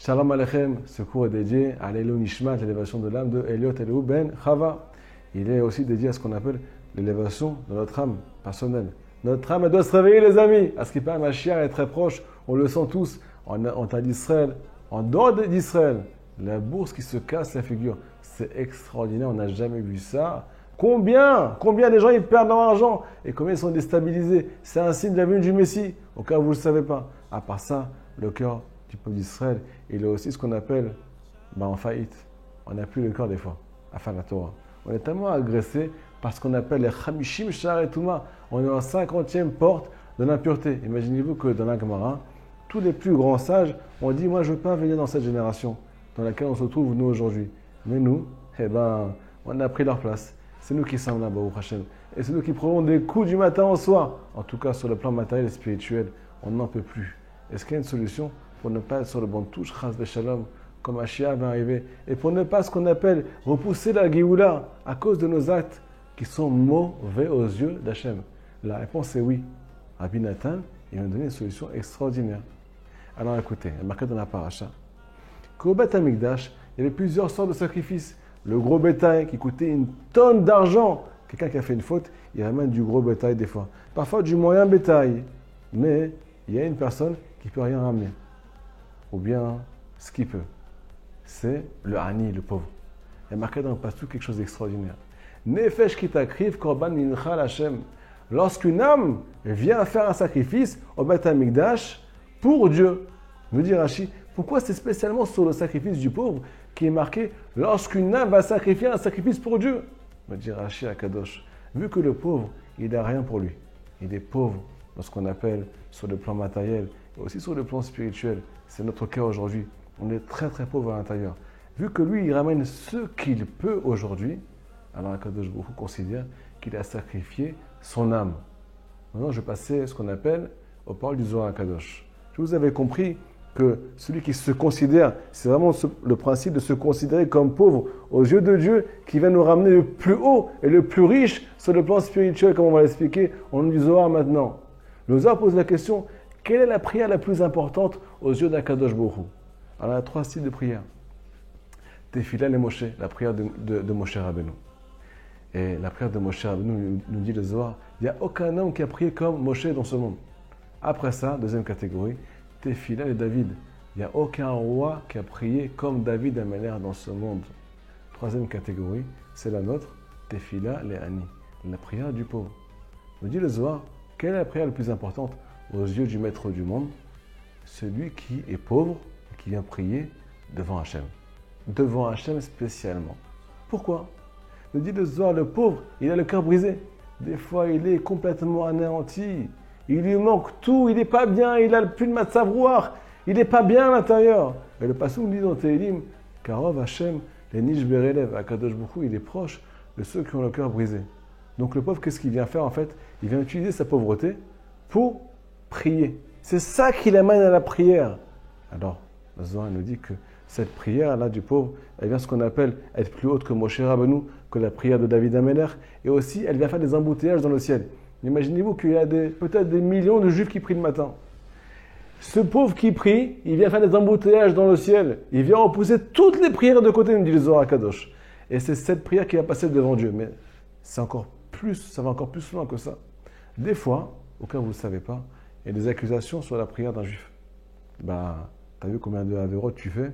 Shalom Aleichem, ce cours est dédié à l'Elou Nishmat, l'élévation de l'âme de Eliot Eliou Ben Chava. Il est aussi dédié à ce qu'on appelle l'élévation de notre âme personnelle. Notre âme, elle doit se réveiller, les amis. À ce qui paraît, Mashiach est très proche. On le sent tous. En terre d'Israël, en dehors d'Israël, la bourse qui se casse la figure. C'est extraordinaire. On n'a jamais vu ça. Combien des gens ils perdent leur argent et combien ils sont déstabilisés. C'est un signe de la venue du Messie. Au cas où vous ne le savez pas. À part ça, le cœur du peuple d'Israël, il est aussi ce qu'on appelle en faillite. On n'a plus le cœur des fois à faire la Torah. On est tellement agressé par ce qu'on appelle les Chamishim Sha'arei Touma. On est en 50e porte de l'impureté. Imaginez-vous que dans la Gemara, tous les plus grands sages ont dit, moi je ne veux pas venir dans cette génération dans laquelle on se trouve nous aujourd'hui. Mais nous, on a pris leur place. C'est nous qui sommes là, Baruch Hashem. Et c'est nous qui prenons des coups du matin au soir. En tout cas, sur le plan matériel et spirituel, on n'en peut plus. Est-ce qu'il y a une solution pour ne pas être sur le banc de touche, Chas Veshalom, comme Mashiach va arriver, et pour ne pas ce qu'on appelle repousser la Géoula à cause de nos actes qui sont mauvais aux yeux d'Hachem? La réponse est oui. Rabbi Nathan, il va nous donner une solution extraordinaire. Alors écoutez, il est marqué dans la paracha qu'au Beth Amikdash, il y avait plusieurs sortes de sacrifices. Le gros bétail qui coûtait une tonne d'argent. Quelqu'un qui a fait une faute, il ramène du gros bétail des fois. Parfois du moyen bétail. Mais il y a une personne qui ne peut rien ramener. Ou bien ce qu'il peut. C'est le Hani, le pauvre. Il y a marqué dans le pastou quelque chose d'extraordinaire. Nefesh kitakriv korban mincha l'Hashem. Lorsqu'une âme vient faire un sacrifice au Beth Amikdash pour Dieu. Me dit Rashi, pourquoi c'est spécialement sur le sacrifice du pauvre qui est marqué lorsqu'une âme va sacrifier un sacrifice pour Dieu? Me dit Rashi à Kadosh, vu que le pauvre, il n'a rien pour lui. Il est pauvre dans ce qu'on appelle sur le plan matériel et aussi sur le plan spirituel. C'est notre cas aujourd'hui. On est très très pauvre à l'intérieur. Vu que lui, il ramène ce qu'il peut aujourd'hui, alors Akadosh Baruch Hu considère qu'il a sacrifié son âme. Maintenant, je vais passer ce qu'on appelle aux paroles du Zohar Kadosh. Je vous avais compris que celui qui se considère, c'est vraiment le principe de se considérer comme pauvre aux yeux de Dieu qui va nous ramener le plus haut et le plus riche sur le plan spirituel, comme on va l'expliquer au nom du Zohar maintenant. Le Zohar pose la question, quelle est la prière la plus importante aux yeux d'Akadosh Baruch Hu? Alors, il y a 3 styles de prière. Tefila et Moshe, la prière de Moshe Rabbeinu. Et la prière de Moshe Rabbeinu, nous dit le Zohar, il n'y a aucun homme qui a prié comme Moshe dans ce monde. Après ça, deuxième catégorie, Tefila et David. Il n'y a aucun roi qui a prié comme David Améler dans ce monde. Troisième catégorie, c'est la nôtre, Tefila et Hani, la prière du pauvre. Nous dit le Zohar, quelle est la prière la plus importante aux yeux du maître du monde? Celui qui est pauvre et qui vient prier devant Hachem. Devant Hachem spécialement. Pourquoi? Nous dit le Zohar, le pauvre, il a le cœur brisé. Des fois, il est complètement anéanti. Il lui manque tout, il n'est pas bien, il a plus de matzavroir, il n'est pas bien à l'intérieur. Et le passage nous dit dans Télim, Karov Hachem, les nish berelev, Akadosh Baruch Hu, il est proche de ceux qui ont le cœur brisé. Donc le pauvre, qu'est-ce qu'il vient faire en fait? Il vient utiliser sa pauvreté pour prier. C'est ça qui l'amène à la prière. Alors, le Zohar nous dit que cette prière-là du pauvre, elle vient ce qu'on appelle être plus haute que Moshe Rabbeinu, que la prière de David Améler, et aussi elle vient faire des embouteillages dans le ciel. Imaginez-vous qu'il y a peut-être des millions de juifs qui prient le matin. Ce pauvre qui prie, il vient faire des embouteillages dans le ciel. Il vient repousser toutes les prières de côté, nous dit le Zohar Kadosh. Et c'est cette prière qui va passer devant Dieu. Mais ça va encore plus loin que ça. Des fois, au cas où vous ne le savez pas, il y a des accusations sur la prière d'un juif. T'as vu combien de avérotes tu fais?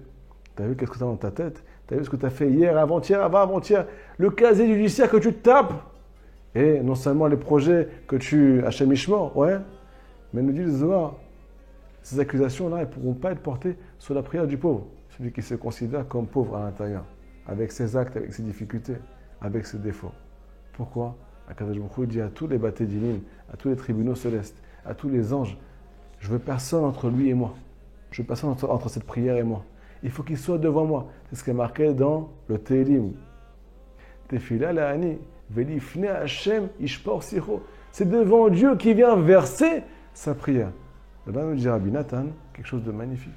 T'as vu qu'est-ce que tu as dans ta tête? T'as vu ce que tu as fait hier, avant-hier, avant-hier? Le casier judiciaire que tu te tapes? Et non seulement les projets que tu as chez Mishmor, ouais, mais nous dit le Zohar, ces accusations-là, elles ne pourront pas être portées sur la prière du pauvre, celui qui se considère comme pauvre à l'intérieur, avec ses actes, avec ses difficultés, avec ses défauts. Pourquoi? Akadosh Baruch Hu dit à tous les bâtés divines, à tous les tribunaux célestes, à tous les anges, je veux personne entre lui et moi. Je veux personne entre cette prière et moi. Il faut qu'il soit devant moi. C'est ce qui est marqué dans le Télim. Tefila la'ani. C'est devant Dieu qui vient verser sa prière. Là, nous dit Rabbi Nathan quelque chose de magnifique.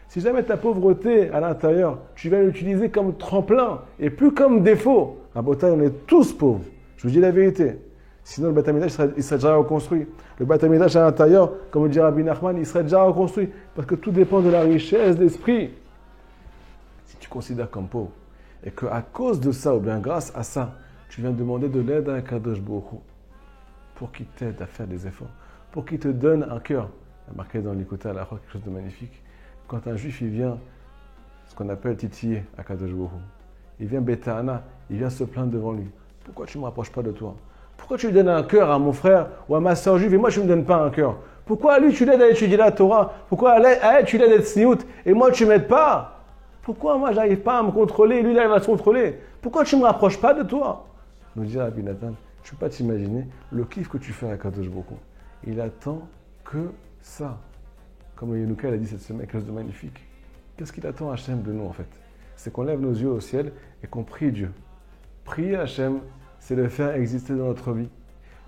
Si jamais ta pauvreté à l'intérieur, tu vas l'utiliser comme tremplin et plus comme défaut. À Botaï, on est tous pauvres. Je vous dis la vérité. Sinon, le Beth Amikdash, il serait déjà reconstruit. Le Beth Amikdash à l'intérieur, comme le dit Rabbi Nachman, il serait déjà reconstruit. Parce que tout dépend de la richesse d'esprit. Si tu considères comme pauvre, et qu'à cause de ça, ou bien grâce à ça, tu viens demander de l'aide à un Kadosh Baruch Hu, pour qu'il t'aide à faire des efforts, pour qu'il te donne un cœur. Il y a marqué dans l'Ikouta à la quelque chose de magnifique. Quand un juif, il vient, ce qu'on appelle titiller à Kadosh Baruch Hu, il vient Betahana, il vient se plaindre devant lui. Pourquoi tu ne me rapproches pas de toi? Pourquoi tu lui donnes un cœur à mon frère ou à ma soeur juive et moi tu ne me donnes pas un cœur? Pourquoi à lui tu l'aides à étudier la Torah? Pourquoi à elle tu l'aides à être sniout et moi tu ne m'aides pas? Pourquoi moi j'arrive pas à me contrôler et lui il arrive à se contrôler? Pourquoi tu ne me rapproches pas de toi? Nous dit Rabbi Nathan, je ne peux pas t'imaginer le kiff que tu fais à Kadosh Baruch Hu. Il attend que ça. Comme le Yenouka a dit cette semaine, quelque chose de magnifique. Qu'est-ce qu'il attend Hachem de nous en fait? C'est qu'on lève nos yeux au ciel et qu'on prie Dieu. Prier Hachem, c'est le faire exister dans notre vie.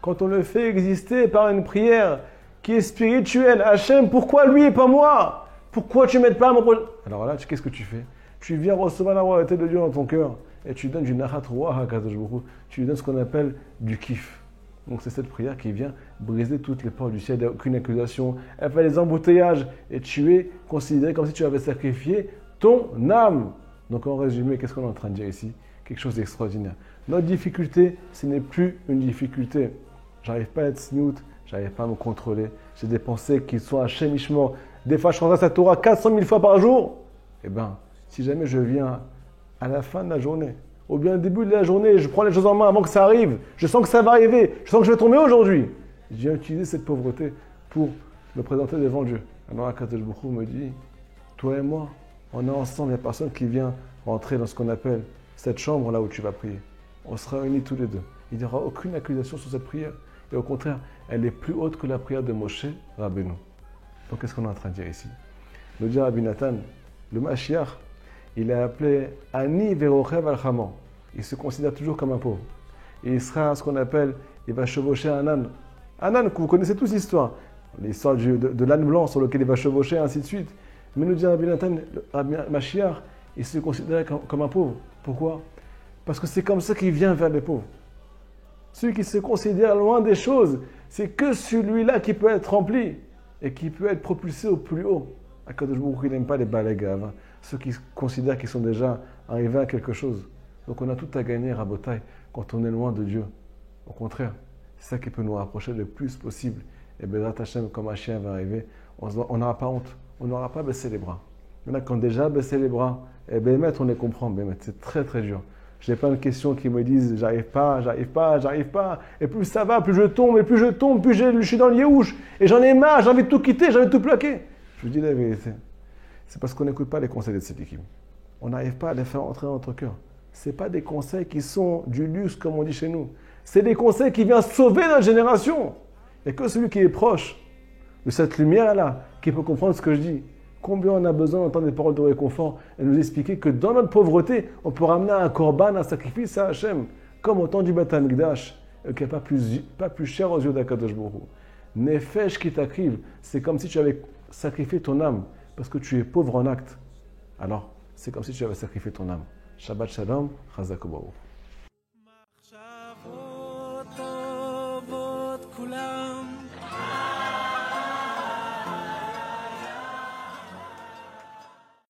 Quand on le fait exister par une prière qui est spirituelle, Hachem, pourquoi lui et pas moi? Pourquoi tu ne m'aides pas à mon projet? Alors là, qu'est-ce que tu fais? Tu viens recevoir la royauté de Dieu dans ton cœur et tu donnes du nachat ruach à Kadosh Baruch Hu. Tu lui donnes ce qu'on appelle du kiff. Donc c'est cette prière qui vient briser toutes les portes du ciel. Il n'y a aucune accusation. Elle fait les embouteillages et tu es considéré comme si tu avais sacrifié ton âme. Donc en résumé, qu'est-ce qu'on est en train de dire ici? Quelque chose d'extraordinaire. Notre difficulté, ce n'est plus une difficulté. J'arrive pas à être snoout, j'arrive pas à me contrôler. J'ai des pensées qui sont à chémichement. Des fois, je transgresse la Torah 400 000 fois par jour. Eh bien, si jamais je viens à la fin de la journée, ou bien au début de la journée, je prends les choses en main avant que ça arrive, je sens que ça va arriver, je sens que je vais tomber aujourd'hui. Je viens utiliser cette pauvreté pour me présenter devant Dieu. Alors, Akadosh Baruch Hu me dit, toi et moi, on est ensemble, il y a personne qui vient rentrer dans ce qu'on appelle cette chambre là où tu vas prier. On sera unis tous les deux. Il n'y aura aucune accusation sur cette prière. Et au contraire, elle est plus haute que la prière de Moshe Rabbeinu. Donc qu'est-ce qu'on est en train de dire ici? Nous dit Rabbi Nathan, le Mashiach, il est appelé Ani Verochev al-Chaman. Il se considère toujours comme un pauvre. Et il sera ce qu'on appelle, il va chevaucher un âne. Un âne, vous connaissez tous l'histoire. L'histoire de l'âne blanc sur lequel il va chevaucher, ainsi de suite. Mais nous dit Rabbi Nathan, Rabbi Mashiach, il se considère comme un pauvre. Pourquoi? Parce que c'est comme ça qu'il vient vers les pauvres. Celui qui se considère loin des choses, c'est que celui-là qui peut être rempli et qui peut être propulsé au plus haut. Akadosh Baruch Hu, il n'aime pas les balagaves, hein, ceux qui considèrent qu'ils sont déjà arrivés à quelque chose. Donc on a tout à gagner, Rabotai, quand on est loin de Dieu. Au contraire, c'est ça qui peut nous rapprocher le plus possible. Et Bezrat Hashem, comme un chien va arriver, on n'aura pas honte, on n'aura pas baissé les bras. Il y en a qui ont déjà baissé les bras. Et Bémet, on les comprend, Bémet, c'est très très dur. J'ai plein de questions qui me disent j'arrive pas. Et plus ça va, plus je tombe, plus je suis dans le yéhouch. Et j'en ai marre, j'ai envie de tout quitter, j'ai envie de tout plaquer. Je vous dis la vérité. C'est parce qu'on n'écoute pas les conseils de cette équipe. On n'arrive pas à les faire entrer dans notre cœur. Ce n'est pas des conseils qui sont du luxe, comme on dit chez nous. C'est des conseils qui viennent sauver notre génération. Il n'y a que celui qui est proche de cette lumière-là qui peut comprendre ce que je dis. Combien on a besoin d'entendre des paroles de réconfort et nous expliquer que dans notre pauvreté, on peut ramener un korban, un sacrifice à Hachem, comme au temps du Beth Amikdash, qui n'est pas plus cher aux yeux d'Akadosh Baruch Hu. Nefesh qui t'arrive, c'est comme si tu avais sacrifié ton âme, parce que tu es pauvre en acte. Alors, c'est comme si tu avais sacrifié ton âme. Shabbat Shalom, Chazak Baruch.